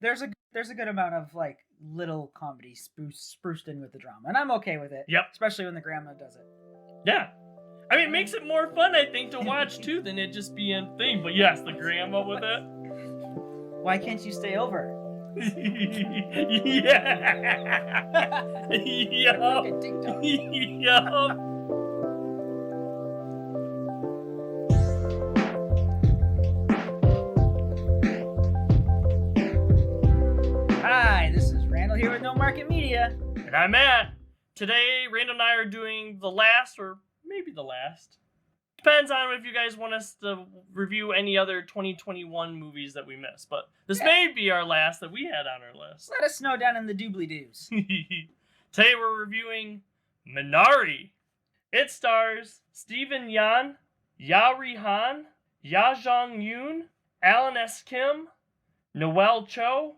there's a good amount of like little comedy spruced in with the drama, and I'm okay with it. Yep. Especially when the grandma does it. Yeah. I mean, it makes it more fun, I think, to watch too than it just being a thing. But yes, the grandma with it. Why can't you stay over? Yeah. Yup. Yup. Hi, this is Randall here with No Market Media. And I'm Matt. Today, Randall and I are doing the last, or maybe the last. Depends on if you guys want us to review any other 2021 movies that we missed. But this may be our last that we had on our list. Let us know down in the doobly-doos. Today we're reviewing Minari. It stars Stephen Yeun, Yari Han, Ya Jong-yoon, Alan S. Kim, Noel Cho,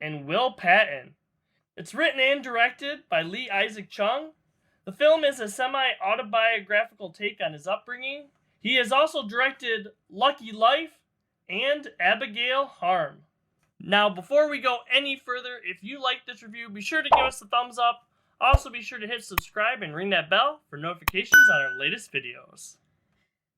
and Will Patton. It's written and directed by Lee Isaac Chung. The film is a semi-autobiographical take on his upbringing. He has also directed Lucky Life and Abigail Harm. Now, before we go any further, if you like this review, be sure to give us a thumbs up. Also, be sure to hit subscribe and ring that bell for notifications on our latest videos.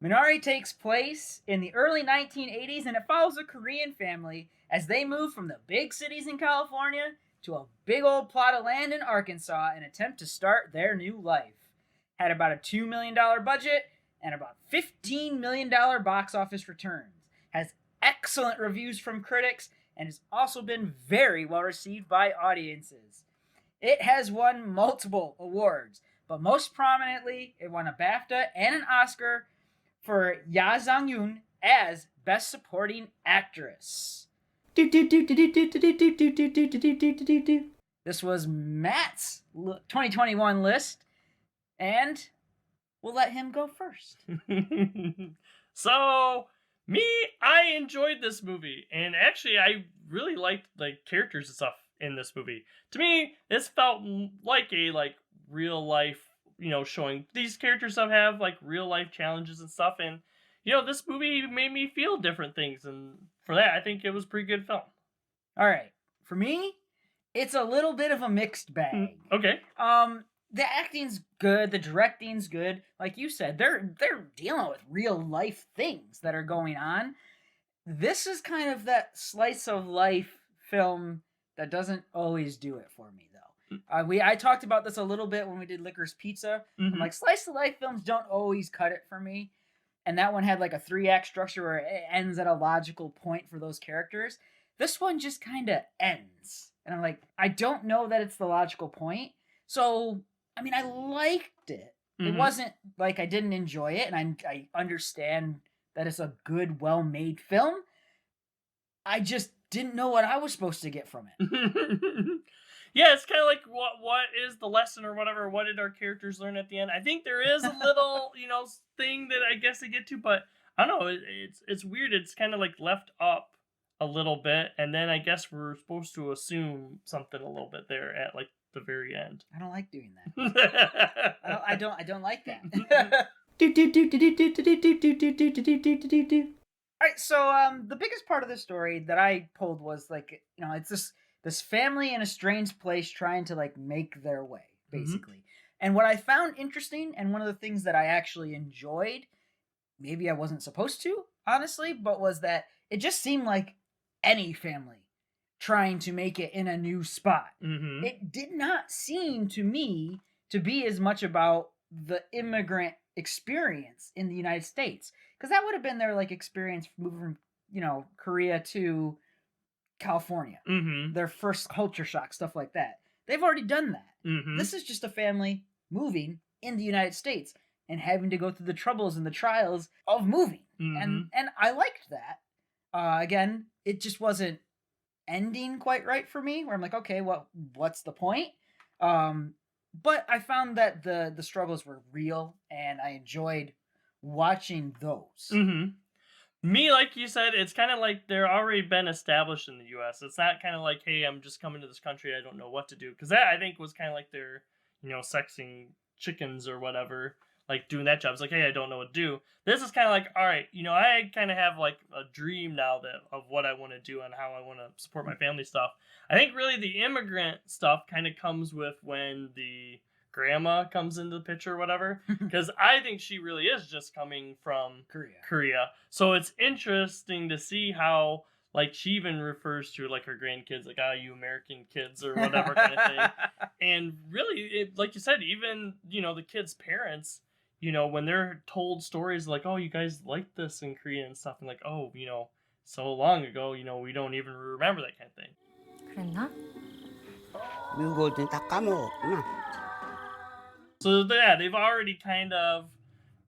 Minari takes place in the early 1980s, and it follows a Korean family as they move from the big cities in California to a big old plot of land in Arkansas and attempt to start their new life. Had about a $2 million budget and about $15 million box office returns. Has excellent reviews from critics and has also been very well received by audiences. It has won multiple awards, but most prominently, it won a BAFTA and an Oscar for Ya Jong-yoon as Best Supporting Actress. This was Matt's 2021 list, and we'll let him go first. So, I enjoyed this movie, and actually I really liked the characters and stuff in this movie. To me, this felt like a real life, showing these characters have real life challenges and stuff, and this movie made me feel different things, and for that, I think it was a pretty good film. All right. For me, it's a little bit of a mixed bag. Okay. The acting's good, the directing's good. Like you said, they're dealing with real life things that are going on. This is kind of that slice of life film that doesn't always do it for me, though. I talked about this a little bit when we did Licorice Pizza. Mm-hmm. I'm like, slice of life films don't always cut it for me. And that one had like a 3-act structure where it ends at a logical point for those characters. This one just kind of ends. And I'm like, I don't know that it's the logical point. So, I mean, I liked it. Mm-hmm. It wasn't like I didn't enjoy it. And I understand that it's a good, well-made film. I just didn't know what I was supposed to get from it. Yeah, it's kind of like what is the lesson or whatever. What did our characters learn at the end? I think there is a little, thing that I guess they get to, but I don't know. It's weird. It's kind of left up a little bit, and then I guess we're supposed to assume something a little bit there at the very end. I don't like doing that. I don't like that. All right, so the biggest part of the story that I pulled was it's this family in a strange place trying to make their way, basically. Mm-hmm. And what I found interesting, and one of the things that I actually enjoyed, maybe I wasn't supposed to, honestly, but was that it just seemed like any family trying to make it in a new spot. Mm-hmm. It did not seem to me to be as much about the immigrant experience in the United States, because that would have been their experience moving from Korea to California. Mm-hmm. Their first culture shock, stuff like that. They've already done that. Mm-hmm. This is just a family moving in the United States and having to go through the troubles and the trials of moving. Mm-hmm. And I liked that. Again, it just wasn't ending quite right for me, where I'm like, okay, well, what's the point? But I found that the struggles were real, and I enjoyed watching those. Mm-hmm. Me, like you said, it's kind of like they're already been established in the U.S. It's not kind of like, hey, I'm just coming to this country, I don't know what to do. Because that, I think, was kind of like their, sexing chickens or whatever. like doing that job. It's like, hey, I don't know what to do. This is kind of like, all right, I kind of have like a dream now that of what I want to do and how I want to support my family stuff. I think really the immigrant stuff kind of comes with when the grandma comes into the picture or whatever, because I think she really is just coming from Korea. So it's interesting to see how like she even refers to like her grandkids like, you American kids or whatever kind of thing. And really, like you said, even the kids' parents, when they're told stories like, oh, you guys like this in Korea and stuff, and like, oh, so long ago, we don't even remember that kind of thing. 그랬나? 미국 올 땐 다 까먹었구나. So yeah, they've already kind of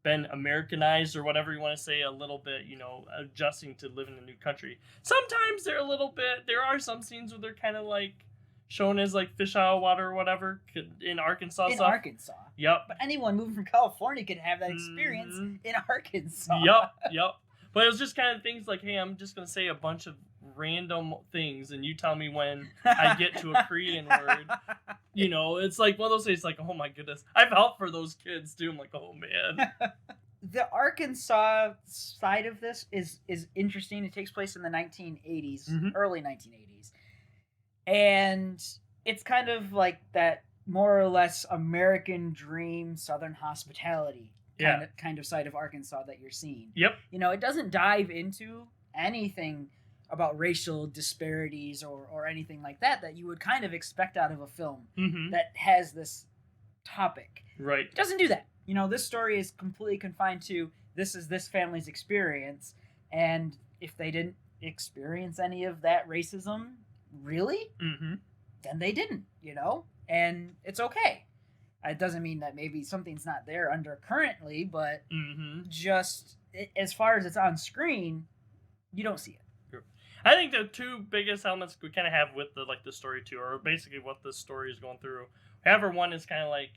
been Americanized or whatever you want to say a little bit, adjusting to live in a new country. Sometimes there are some scenes where they're kind of like shown as like fish out of water or whatever in Arkansas. Arkansas. Yep. But anyone moving from California could have that experience in Arkansas. Yep. But it was just kind of things like, hey, I'm just going to say a bunch of random things and you tell me when I get to a Korean word. It's like one of those things like, oh my goodness. I felt for those kids too. I'm like, oh man. The Arkansas side of this is interesting. It takes place in the 1980s, early 1980s. And it's kind of like that more or less American dream, Southern hospitality kind of side of Arkansas that you're seeing. Yep. It doesn't dive into anything about racial disparities or anything like that you would kind of expect out of a film that has this topic. Right. It doesn't do that. This story is completely confined to this is this family's experience, and if they didn't experience any of that racism, really, then they didn't, and it's okay. It doesn't mean that maybe something's not there currently, but just as far as it's on screen, you don't see it. I think the two biggest elements we kind of have with the story too, or basically what the story is going through. However, one is kind of like,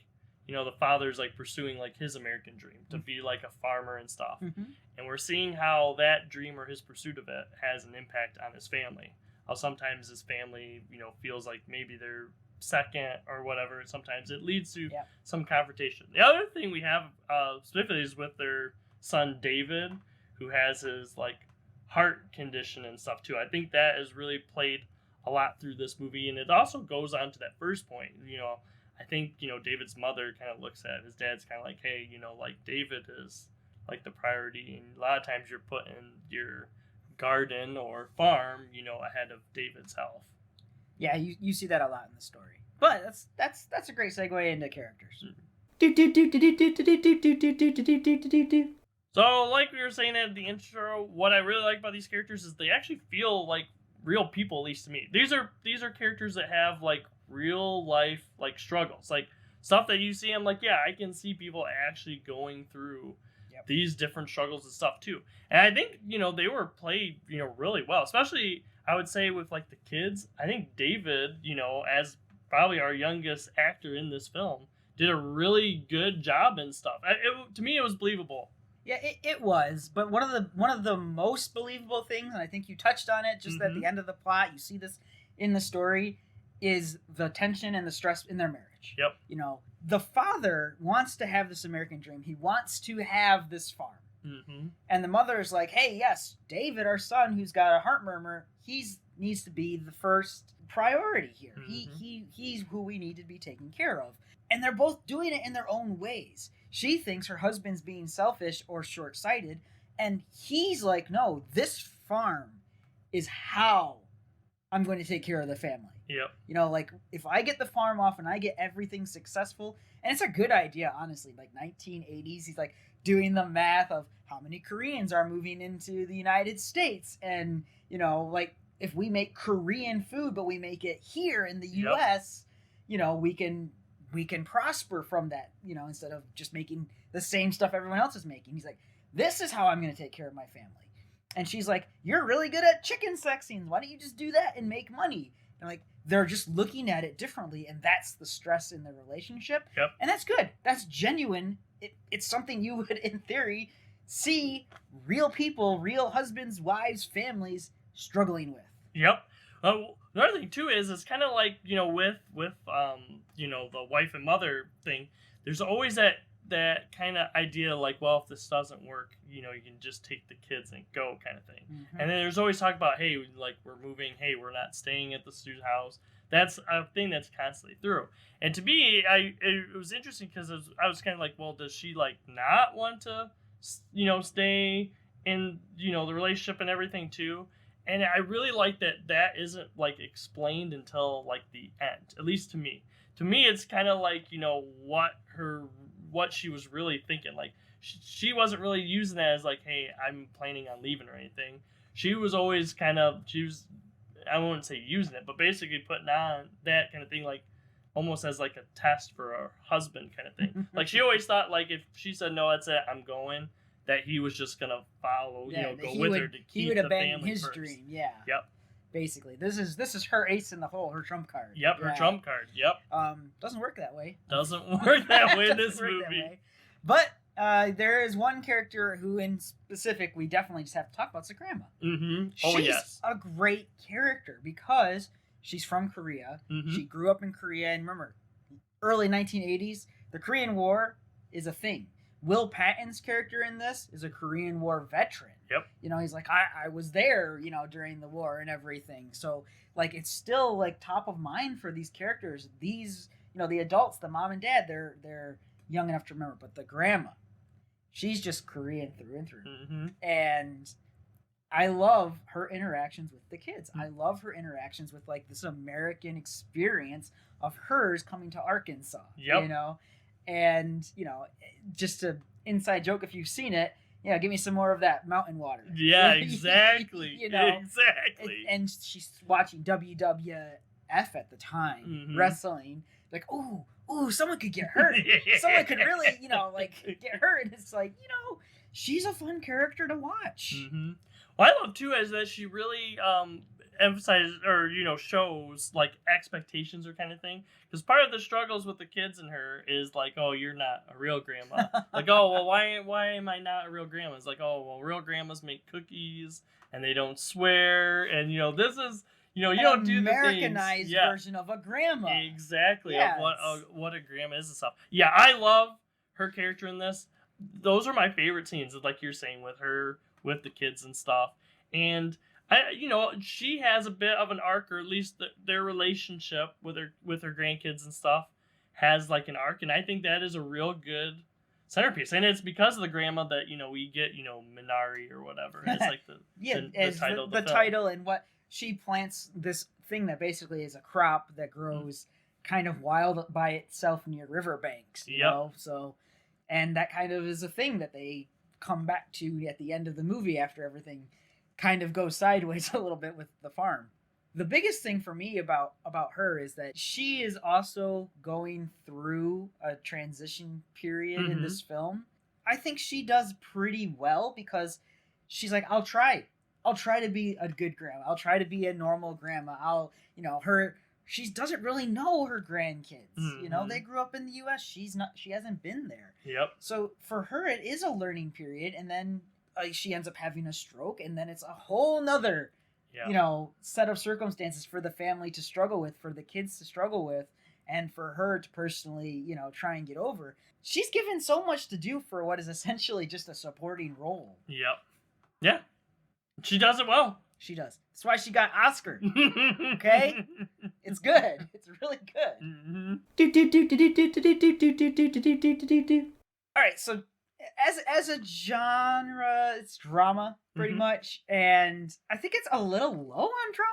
the father's like pursuing like his American dream to be like a farmer and stuff, and we're seeing how that dream or his pursuit of it has an impact on his family. How sometimes his family, feels like maybe they're second or whatever. Sometimes it leads to some confrontation. The other thing we have specifically is with their son David, who has his like heart condition and stuff too. I think that is really played a lot through this movie, and it also goes on to that first point. I think David's mother kind of looks at his dad's kind of like, hey, like David is like the priority, and a lot of times you're putting your garden or farm, ahead of David's health. Yeah, you see that a lot in the story. But that's a great segue into characters. So, like we were saying at the intro, what I really like about these characters is they actually feel like real people, at least to me. These are characters that have like real life like struggles, like stuff that you see. I'm like, yeah, I can see people actually going through these different struggles and stuff too. And I think they were played really well, especially I would say with like the kids. I think David, as probably our youngest actor in this film, did a really good job and stuff. To me, it was believable. Yeah, it was. But one of the most believable things, and I think you touched on it just at the end of the plot, you see this in the story, is the tension and the stress in their marriage. Yep. The father wants to have this American dream. He wants to have this farm. And the mother is like, hey, yes, David, our son, who's got a heart murmur, needs to be the first priority here. He's who we need to be taking care of. And they're both doing it in their own ways. She thinks her husband's being selfish or short-sighted, and he's like, no, this farm is how I'm going to take care of the family. Yep. Like if I get the farm off and I get everything successful, and it's a good idea, honestly, like 1980s, he's like doing the math of how many Koreans are moving into the United States. And, like if we make Korean food, but we make it here in the US, we can prosper from that, instead of just making the same stuff everyone else is making. He's like, this is how I'm going to take care of my family. And she's like, you're really good at chicken sex scenes. Why don't you just do that and make money? And like, they're just looking at it differently. And that's the stress in the relationship. Yep. And that's good. That's genuine. It's something you would, in theory, see real people, real husbands, wives, families struggling with. Yep. Another thing too is it's kind of like with the wife and mother thing. There's always that that kind of idea, like, well, if this doesn't work, you can just take the kids and go, kind of thing. Mm-hmm. And then there's always talk about, hey, like, we're moving, hey, we're not staying at the student house. That's a thing that's constantly through. And to me, it was interesting because I was kind of like, well, does she like not want to, stay in the relationship and everything too? And I really like that isn't like explained until like the end, at least to me. To me, it's kind of like what she was really thinking. Like she wasn't really using that as like, hey, I'm planning on leaving or anything. She was always I wouldn't say using it, but basically putting on that kind of thing, like almost as like a test for her husband kind of thing. Like she always thought like if she said no, that's it, I'm going, that he was just gonna follow, go with her to keep he would the abandon family his first. dream. Yeah. Yep. Basically, this is her ace in the hole, her trump card. Yep, her trump card. Yep. Doesn't work that way. Doesn't work that way in this movie. But there is one character who, in specific, we definitely just have to talk about. It's the grandma. Mm-hmm. Oh, She's yes. a great character because she's from Korea. Mm-hmm. She grew up in Korea, and remember, early 1980s, the Korean War is a thing. Will Patton's character in this is a Korean War veteran. Yep. He's like, I was there, during the war and everything. So, like, it's still, like, top of mind for these characters. These, the adults, the mom and dad, they're young enough to remember. But the grandma, she's just Korean through and through. Mm-hmm. And I love her interactions with the kids. I love her interactions with, like, this American experience of hers coming to Arkansas. Yep. And, just to inside joke, if you've seen it, give me some more of that mountain water. Yeah, exactly. Exactly. And she's watching WWF at the time, mm-hmm. wrestling. Like, ooh, someone could get hurt. Someone could really, get hurt. And it's like, she's a fun character to watch. Mm-hmm. Well, I love, too, is that she really emphasizes or, shows, like, expectations or kind of thing. Because part of the struggles with the kids and her is, like, oh, you're not a real grandma. Like, oh, well, why am I not a real grandma? It's like, oh, well, real grandmas make cookies, and they don't swear, and, this is... you don't do the Americanized version of a grandma. Exactly. Yes. Of what a grandma is and stuff. Yeah, I love her character in this. Those are my favorite scenes, like you're saying, with her, with the kids and stuff. And she has a bit of an arc, or at least their relationship with her grandkids and stuff has like an arc, and I think that is a real good centerpiece. And it's because of the grandma that we get Minari or whatever. It's like the title. The title and what she plants this thing that basically is a crop that grows kind of wild by itself near riverbanks. You know? So, and that kind of is a thing that they come back to at the end of the movie after everything kind of goes sideways a little bit with the farm. The biggest thing for me about her is that she is also going through a transition period in this film. I think she does pretty well because she's like, I'll try to be a good grandma. I'll try to be a normal grandma. She doesn't really know her grandkids. Mm-hmm. They grew up in the US. She hasn't been there. Yep. So for her, it is a learning period. And then she ends up having a stroke. And then it's a whole nother, set of circumstances for the family to struggle with, for the kids to struggle with, and for her to personally, try and get over. She's given so much to do for what is essentially just a supporting role. Yep. Yeah. She does it well. She does. That's why she got Oscar. Okay? It's good. It's really good. All right, so as a genre, it's drama pretty much, and I think it's a little low on drama.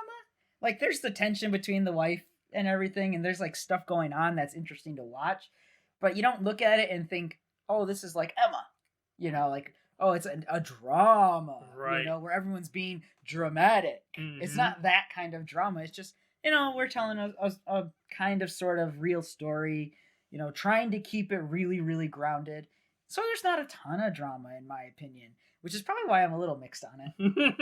Like, there's the tension between the wife and everything, and there's like stuff going on that's interesting to watch, but you don't look at it and think, oh, this is like Emma, like, oh, it's a drama, right? Where everyone's being dramatic. It's not that kind of drama. It's just, we're telling a kind of sort of real story, trying to keep it really, really grounded. So there's not a ton of drama, in my opinion, which is probably why I'm a little mixed on it.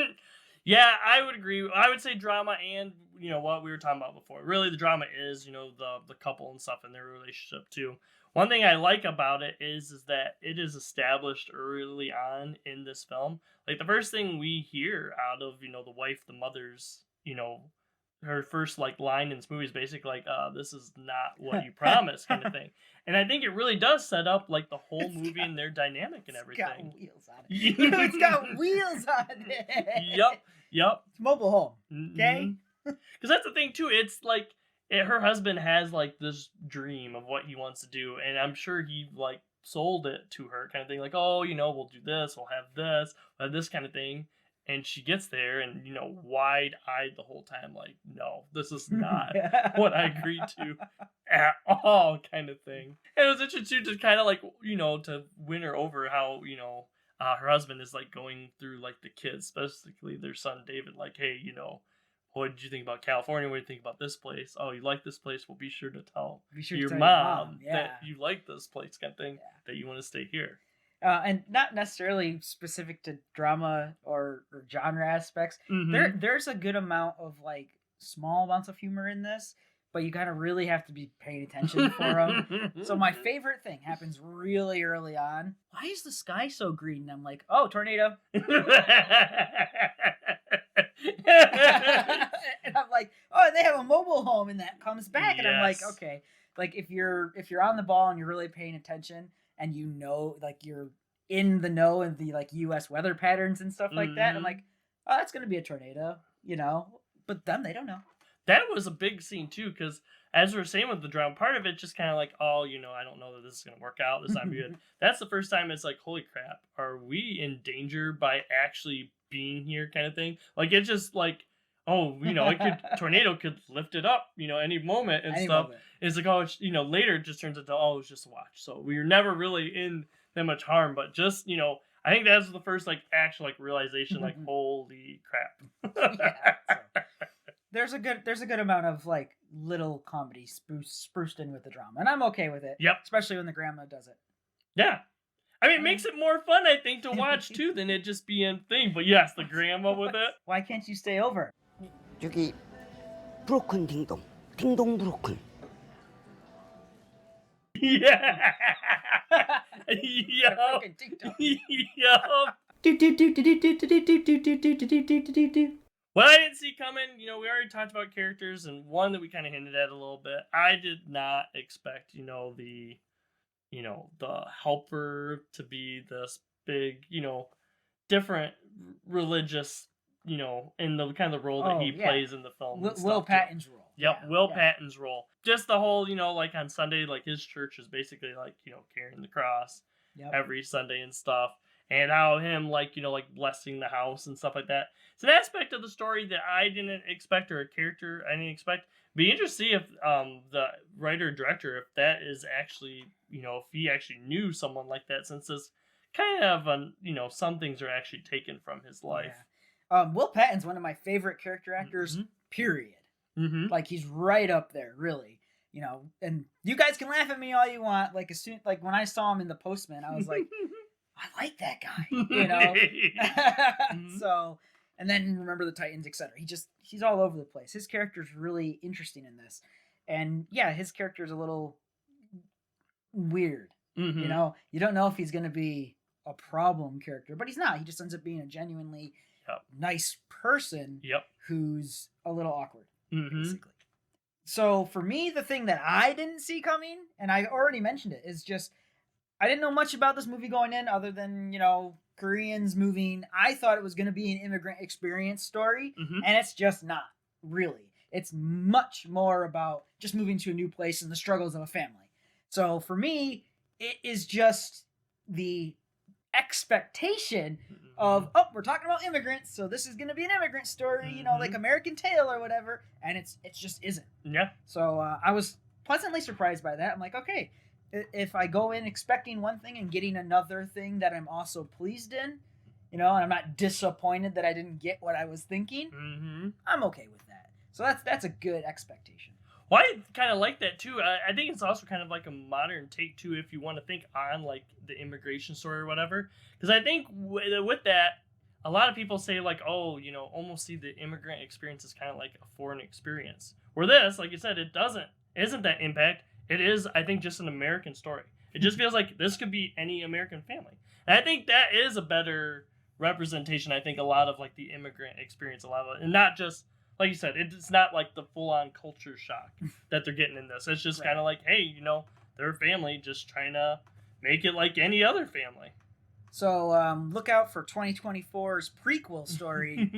Yeah, I would agree. I would say drama and, what we were talking about before. Really, the drama is, the couple and stuff and their relationship, too. One thing I like about it is that it is established early on in this film. Like, the first thing we hear out of, the wife, the mother's, her first like line in this movie is basically like, this is not what you promised kind of thing. And I think it really does set up like the whole movie and their dynamic and everything. It's got wheels on it. It's got wheels on it. Yep. It's mobile home. Okay. Because that's the thing too. It's like her husband has like this dream of what he wants to do, and I'm sure he like sold it to her kind of thing, like, oh, we'll do this, we'll have this kind of thing. And she gets there and, wide-eyed the whole time, like, no, this is not what I agreed to at all kind of thing. And it was interesting to kind of like, to win her over how, her husband is like going through like the kids, specifically their son David, like, hey, what did you think about California? What do you think about this place? Oh, you like this place? Well, be sure to tell your mom that you like this place kind of thing, that you want to stay here. And not necessarily specific to drama or genre aspects. There's a good amount of like small amounts of humor in this, but you kind of really have to be paying attention for them. So my favorite thing happens really early on. Why is the sky so green? And I'm like, oh, tornado. And I'm like, oh, they have a mobile home, and that comes back. Yes. And I'm like, okay, like if you're on the ball and you're really paying attention, and like you're in the know of the like U.S. weather patterns and stuff like that. I'm like, oh, that's gonna be a tornado, But them, they don't know. That was a big scene too, because as we were saying with the drama, part of it just kind of like, oh, I don't know that this is gonna work out. This not good. That's the first time it's like, holy crap, are we in danger by actually being here, kind of thing? Like it's just like, oh, tornado could lift it up, any moment and stuff. Moment. It's like, oh, later it just turns into, oh, it's just a watch. So we were never really in that much harm, but just, I think that's the first like actual like realization, like, holy crap. So there's a good amount of like little comedy spruced in with the drama, and I'm okay with it. Yep. Especially when the grandma does it. Yeah. I mean, it makes it more fun, I think, to watch too than it just being thing. But yes, the grandma with it. Why can't you stay over? 저기 브로큰 딩동, 딩동 브로큰. Yeah. What I didn't see coming, we already talked about characters, and one that we kind of hinted at a little bit. I did not expect, the helper to be this big, different religious, in the kind of role that he plays in the film. Will Patton's role. Yep, Will Patton's role. Just the whole, like on Sunday, like his church is basically like, carrying the cross every Sunday and stuff. And how him, like, like blessing the house and stuff like that. It's an aspect of the story that I didn't expect, or a character I didn't expect. Be interested to see if the writer-director, if that is actually, if he actually knew someone like that, since this kind of, some things are actually taken from his life. Yeah. Will Patton's one of my favorite character actors, period. Like, he's right up there, really. And you guys can laugh at me all you want. Like, when I saw him in The Postman, I was like, I like that guy, So, and then Remember the Titans, etc. He's all over the place. His character's really interesting in this. And yeah, his character's a little weird. You don't know if he's going to be a problem character, but he's not. He just ends up being a genuinely nice person who's a little awkward, basically. So for me, the thing that I didn't see coming, and I already mentioned it, is just I didn't know much about this movie going in other than, Koreans moving. I thought it was going to be an immigrant experience story, and it's just not, really. It's much more about just moving to a new place and the struggles of a family. So for me, it is just the expectation of, oh, we're talking about immigrants, so this is going to be an immigrant story, like American Tale or whatever, and it just isn't. Yeah. So I was pleasantly surprised by that. I'm like, okay, if I go in expecting one thing and getting another thing that I'm also pleased in, and I'm not disappointed that I didn't get what I was thinking, I'm okay with that. So that's a good expectation. Well, I kind of like that too. I think it's also kind of like a modern take too, if you want to think on like the immigration story or whatever. Because I think with that, a lot of people say like, oh, almost see the immigrant experience as kind of like a foreign experience. Where this, like you said, isn't that impact. It is, I think, just an American story. It just feels like this could be any American family. And I think that is a better representation, I think, a lot of like the immigrant experience, a lot of it. And not just like you said, it's not like the full-on culture shock that they're getting in this. It's just kind of like, hey, you know, they're a family just trying to make it like any other family. So look out for 2024's prequel story.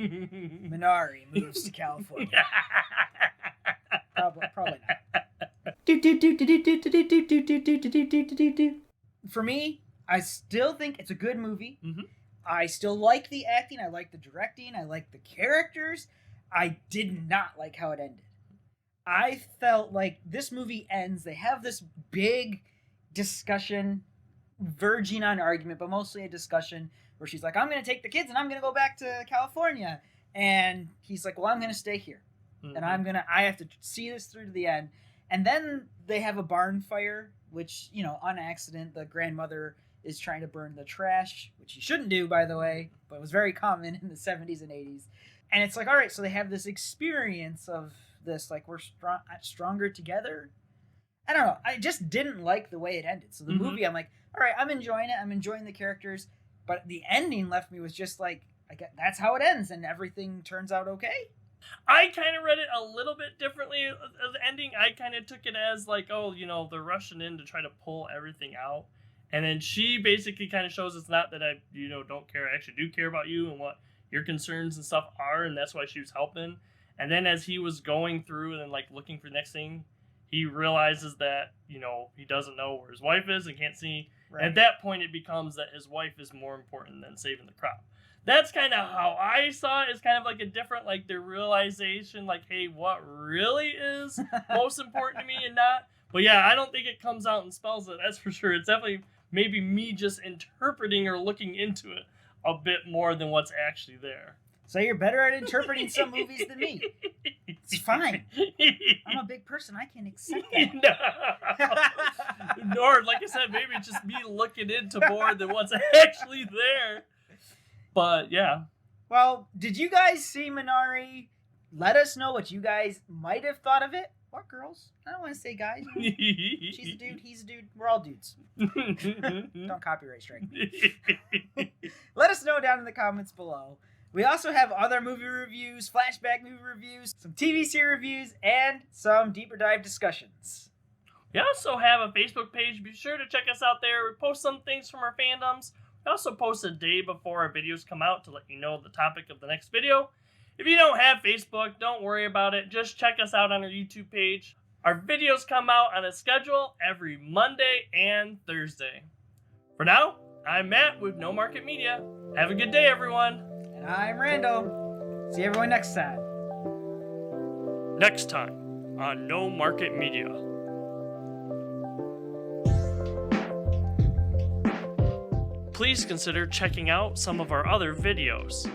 Minari moves to California. Probably not. For me, I still think it's a good movie. Mm-hmm. I still like the acting. I like the directing. I like the characters. I did not like how it ended. I felt like this movie ends. They have this big discussion, verging on argument, but mostly a discussion where she's like, I'm going to take the kids and I'm going to go back to California. And he's like, well, I'm going to stay here. Mm-hmm. And I have to see this through to the end. And then they have a barn fire, which, you know, on accident, the grandmother is trying to burn the trash, which you shouldn't do, by the way, but it was very common in the 70s and 80s. And it's like, all right, so they have this experience of this, like, we're stronger together. I don't know. I just didn't like the way it ended. So the movie, I'm like, all right, I'm enjoying it. I'm enjoying the characters. But the ending left me was just like, that's how it ends, and everything turns out okay. I kind of read it a little bit differently. The ending, I kind of took it as like, oh, you know, they're rushing in to try to pull everything out. And then she basically kind of shows it's not that I, you know, don't care. I actually do care about you and what your concerns and stuff are, and that's why she was helping. And then as he was going through and then, like, looking for the next thing, he realizes that, you know, he doesn't know where his wife is and can't see. Right. And at that point, it becomes that his wife is more important than saving the crop. That's kind of how I saw it. It's kind of like a different, like, the realization, like, hey, what really is most important to me and not. But yeah, I don't think it comes out and spells it. That's for sure. It's definitely maybe me just interpreting or looking into it a bit more than what's actually there. So you're better at interpreting some movies than me. It's fine. I'm a big person. I can accept that. No. Or, like I said, maybe it's just me looking into more than what's actually there. But, yeah. Well, did you guys see Minari? Let us know what you guys might have thought of it. Or girls. I don't want to say guys. She's a dude. He's a dude. We're all dudes. Don't copyright strike me. Let us know down in the comments below. We also have other movie reviews, flashback movie reviews, some TV series reviews, and some deeper dive discussions. We also have a Facebook page. Be sure to check us out there. We post some things from our fandoms. We also post a day before our videos come out to let you know the topic of the next video. If you don't have Facebook, don't worry about it. Just check us out on our YouTube page. Our videos come out on a schedule every Monday and Thursday. For now, I'm Matt with No Market Media. Have a good day, everyone. And I'm Randall. See everyone next time. Next time on No Market Media. Please consider checking out some of our other videos.